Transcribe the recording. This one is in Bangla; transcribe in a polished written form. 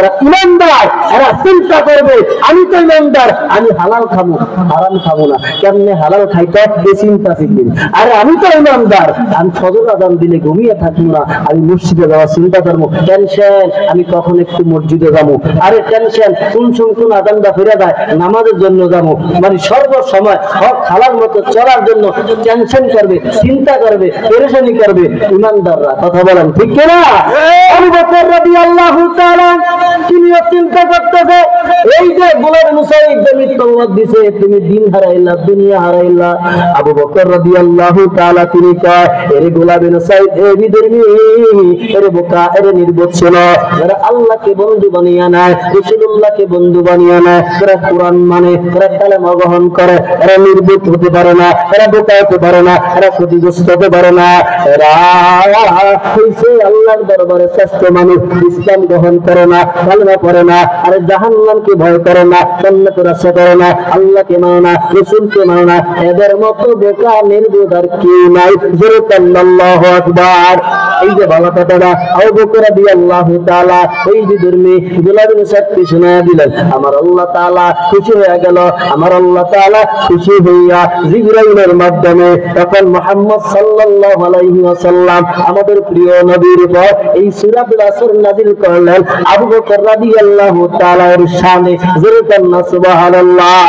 যারা ইমানদার এরা চিন্তা করবে আমি তো ইমানদার, আমি হালাল খাবো হারাম খাবো না, কেমনে হালাল খাইতে এই চিন্তা শিখবেন। আরে আমি তো ইমানদার, আমি ফজর আযান দিলে ঘুমিয়ে থাকবো না, আমি মসজিদে যাওয়ার চিন্তা করবো। টেনশন আমি কখন একটু মসজিদে যাবো, আরে টেনশন কোন আযানটা ফিরে যায় নামাজের জন্য যাবো, মানে সর্বসময় হক হালাল মতো চলার জন্য টেনশন করবে, চিন্তা করবে, পেরেশানি করবে ইমানদাররা। কথা বলেন ঠিক কিনা? আবু বকর রাদিয়াল্লাহু তাআলা তিনিও চিন্তা করতেছে এই যে গোলাম মুসাইদ তুমি তওয়াত দিছে, তুমি দিন হারাইলা দুনিয়া হারাইলা। আবু বকর রাদিয়াল্লাহু তাআলা তিনি কয় এরে গোলাম মুসাইদ এ বিধর্মী এরে বোকা এরে নির্বোধ শোনো, যারা আল্লাহকে বন্ধু বানিয়ে নেয় রাসূলুল্লাহকে বন্ধু বানিয়ে নেয়, এরা কোরআন মানে, এরা কালেমা গ্রহণ করে, এরা নির্বোধ হতে পারে না, এরা বোকা হতে পারে না, এরা ক্ষতিগ্রস্ত হতে পারে না, এরা হইছে আল্লাহর দরবারে শ্রেষ্ঠ মানুষ। ইসলাম গ্রহণ করে না, কালেমা পড়ে না, আর জাহান্নামকে ভয় করে না, জান্নাতের আশা করে না, আল্লাহকে মানে না, রাসূলকে মানে না, এদের মতো বোকা নির্বোধ আর কেউ নাই। জোরে আল্লাহু আকবার। এই যে ভালো কথাটা আবু বকর রাদিয়াল্লাহু তাআলা এই যে ধর্মী গোলামের সাথে শোনায়া দিলেন, আমার আল্লাহ তাআলা খুশি হয়ে গেল। আমার আল্লাহ তাআলা খুশি হইয়া জিবরাইলের মাধ্যমে তখন মুহাম্মদ সাল্লাল্লাহু আলাইহি ওয়াসাল্লাম আমাদের প্রিয় নবীর উপর এই সূরাতুল আসর নাযিল করলেন আবু বকর রাদিয়াল্লাহু তাআলার শানে। জোরে সুবহানাল্লাহ।